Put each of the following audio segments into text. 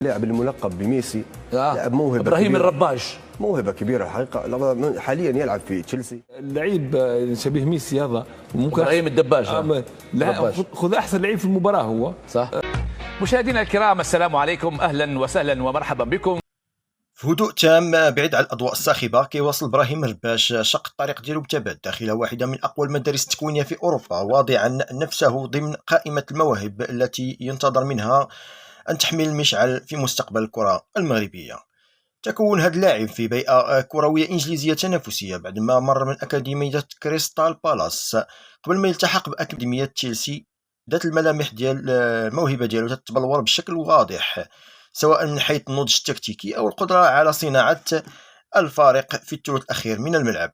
اللاعب الملقب بميسي لاعب موهبه ابراهيم الرباج، موهبه كبيره الحقيقه، حاليا يلعب في تشيلسي. اللعيب شبيه ميسي هذا ممكن ابراهيم الدباج. لا خذ احسن لعيب في المباراه هو صح. مشاهدينا الكرام السلام عليكم، اهلا وسهلا ومرحبا بكم. في هدوء تام بعيد على الاضواء الصاخبه كيواصل ابراهيم الرباش شق الطريق ديالو بثبات داخل واحده من اقوى المدارس التكوينيه في اوروبا، واضعا نفسه ضمن قائمه المواهب التي ينتظر منها ان تحمل المشعل في مستقبل الكره المغربيه. تكون هذا اللاعب في بيئه كرويه انجليزيه تنافسيه بعدما مر من اكاديميه كريستال بالاس قبل ما يلتحق باكاديميه تشيلسي، ذات الملامح ديال الموهبه ديالو تتبلور بشكل واضح سواء من حيث النضج التكتيكي أو القدرة على صناعة الفارق في الثلث الأخير من الملعب.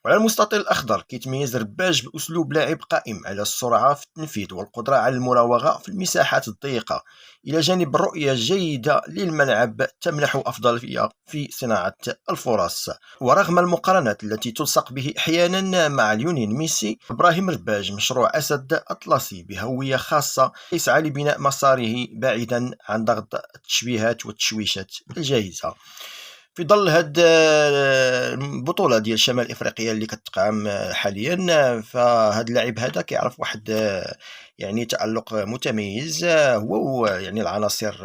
وعلى المستطيل الأخضر كيتميز الرباج بأسلوب لاعب قائم على السرعة في التنفيذ والقدرة على المراوغة في المساحات الضيقة، إلى جانب الرؤية الجيدة للملعب تمنح أفضلية في صناعة الفرص. ورغم المقارنات التي تلصق به أحيانا مع ليونيل ميسي، إبراهيم الرباج مشروع أسد أطلسي بهوية خاصة يسعى لبناء مساره بعيدا عن ضغط التشبيهات والتشويشات الجاهزة. في ظل هاد البطوله ديال شمال افريقيا اللي كتقام حاليا، فهاد اللاعب هذا كيعرف واحد يعني تألق متميز، هو يعني العناصر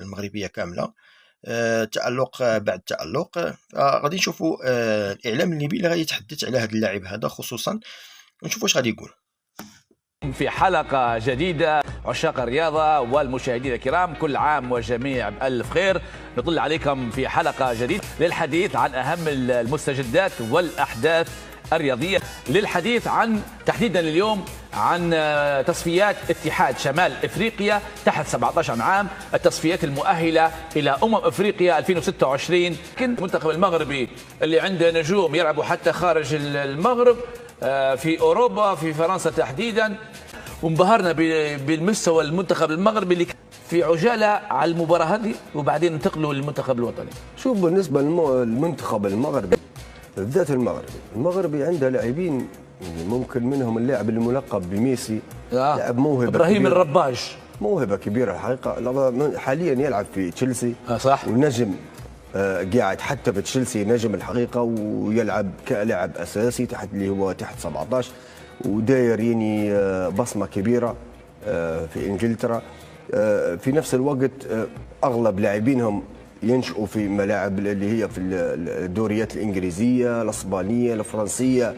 المغربيه كامله تألق بعد تألق. فغادي نشوفوا الاعلام الليبي اللي غادي يتحدث على هاد اللاعب هذا خصوصا، ونشوفوا واش غادي يقول. في حلقة جديدة عشاق الرياضة والمشاهدين الكرام، كل عام والجميع بألف خير. نطل عليكم في حلقة جديدة للحديث عن أهم المستجدات والأحداث الرياضية، للحديث عن تحديدا اليوم عن تصفيات اتحاد شمال افريقيا تحت 17 عام، التصفيات المؤهلة إلى أفريقيا 2026. المنتخب المغربي اللي عنده نجوم يلعبوا حتى خارج المغرب، في أوروبا في فرنسا تحديدا، وانبهرنا بالمستوى المنتخب المغربي اللي في عجالة على المباراة هذه، وبعدين انتقلوا للمنتخب الوطني. شوف بالنسبة للمنتخب المغربي، بالذات المغربي عنده لاعبين ممكن منهم اللاعب الملقب بميسي، لاعب موهبة إبراهيم الرباج، موهبة كبيرة الحقيقة، حاليا يلعب في تشيلسي صح، ونجم قاعد حتى بتشيلسي نجم الحقيقة، ويلعب كلاعب أساسي تحت اللي هو تحت 17، وداير يعني بصمة كبيرة في إنجلترا. في نفس الوقت أغلب لاعبينهم ينشئوا في ملاعب اللي هي في الدوريات الإنجليزية الإسبانية الفرنسية،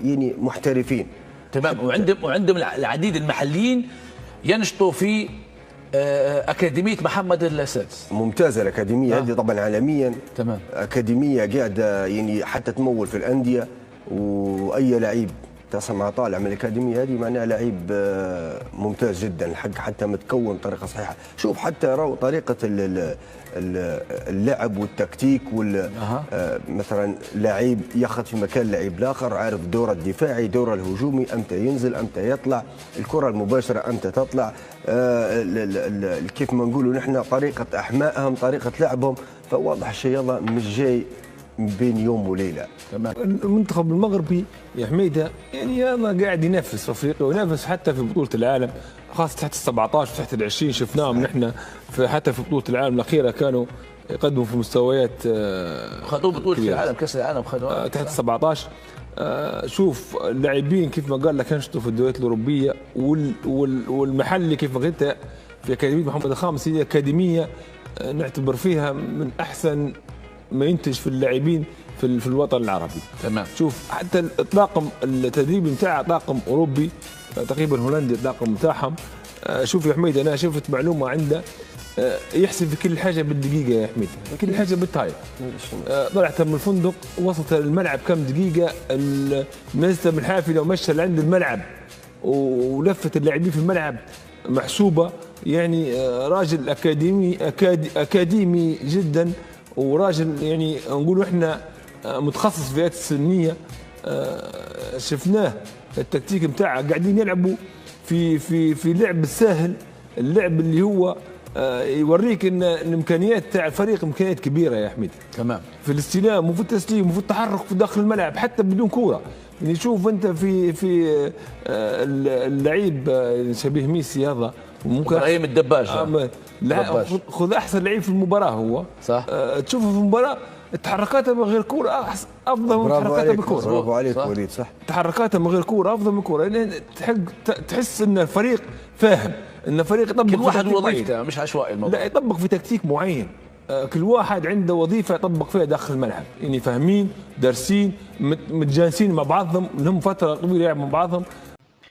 يعني محترفين تمام. وعندهم العديد المحليين ينشطوا في أكاديمية محمد السادس. ممتازة الأكاديمية هذه طبعا عالميا، تمام. أكاديمية قاعدة يعني حتى تمول في الأندية، وأي لعيب تسمع طالع من الأكاديمية هذه معناها لعيب ممتاز جدا الحق، حتى متكون بطريقة صحيحة. شوف حتى راهو طريقة اللعب والتكتيك مثلا لعيب ياخذ في مكان لعيب الآخر، عارف دوره الدفاعي دوره الهجومي، أمتى ينزل أمتى يطلع، الكرة المباشرة أمتى تطلع، كيف ما نقولوا نحن طريقة أحمائهم طريقة لعبهم. فواضح الشيء هذا مش جاي بين يوم وليله. تمام. المنتخب المغربي يا حميده يعني هذا قاعد ينافس في افريقيا وينافس حتى في بطوله العالم، خاصه تحت ال 17 وتحت ال 20 شفناهم نحن حتى في بطوله العالم الاخيره كانوا يقدموا في مستويات خذوا بطوله العالم، كاس العالم خذوا تحت ال 17. شوف اللاعبين كيف ما قال لك ينشطوا في الدوريات الاوروبيه، والمحلي كيف ما قلت في اكاديميه محمد الخامس، هي اكاديميه نعتبر فيها من احسن ما ينتج في اللاعبين في الوطن العربي. تمام. شوف حتى الطاقم التدريبي بتاعه طاقم اوروبي تقريبا هولندي الطاقم بتاعهم. شوف يا حميد انا شفت معلومه عنده يحسب في كل حاجه بالدقيقه يا حميد، كل حاجه بالتايم. طلعت من الفندق وصلت الملعب كم دقيقه، نزلت من الحافله ومشى لعند الملعب ولفت اللاعبين في الملعب محسوبه، يعني راجل اكاديمي جدا، وراجل يعني نقولوا احنا متخصص في الفئات السنيه. شفناه التكتيك بتاعه قاعدين يلعبوا في اللعب السهل، اللعب اللي هو يوريك ان الامكانيات تاع الفريق امكانيات كبيره يا حميد. تمام. في الاستلام وفي التسليم وفي التحرك في داخل الملعب حتى بدون كوره. يعني شوف انت في اللعيب شبيه ميسي هذا وممكن ابراهيم الدباج. لا خذ احسن لعيب في المباراه هو صح. تشوفه في المباراه تحركاته من غير كوره افضل من تحركاته بالكوره. برافو عليك وليد، صح. تحركاته من غير كوره افضل من كوره، لان تحس ان الفريق فاهم، ان الفريق يطبق كل واحد في وظيفته، مش عشوائي الموضوع. لا، يطبق في تكتيك معين، كل واحد عنده وظيفه يطبق فيها داخل الملعب، يعني فاهمين دارسين متجانسين مع بعضهم، لهم فتره طويله يلعبوا مع بعضهم.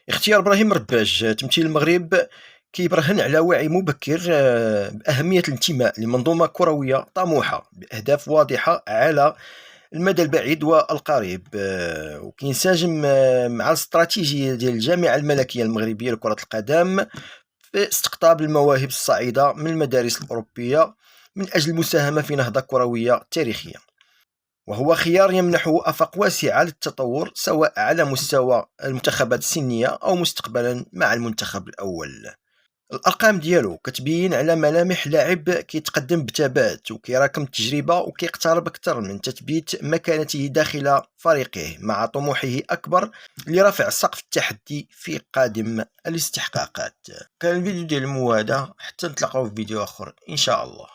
اختيار ابراهيم الرباج تمثيل المغرب كيبرهن على وعي مبكر بأهمية الانتماء لمنظومة كروية طموحة بأهداف واضحة على المدى البعيد والقريب، وكينسجم مع الاستراتيجية ديال الجامعة الملكية المغربية لكرة القدم في استقطاب المواهب الصاعدة من المدارس الأوروبية من أجل المساهمة في نهضة كروية تاريخية. وهو خيار يمنحه آفاق واسعة للتطور سواء على مستوى المنتخبات السنية أو مستقبلا مع المنتخب الأول. الارقام ديالو كتبين على ملامح لاعب كيتقدم بثبات وكيراكم التجربه وكيقترب اكثر من تثبيت مكانته داخل فريقه مع طموحه اكبر لرفع سقف التحدي في قادم الاستحقاقات. كان الفيديو ديال المواده، حتى نتلاقاو في فيديو اخر ان شاء الله.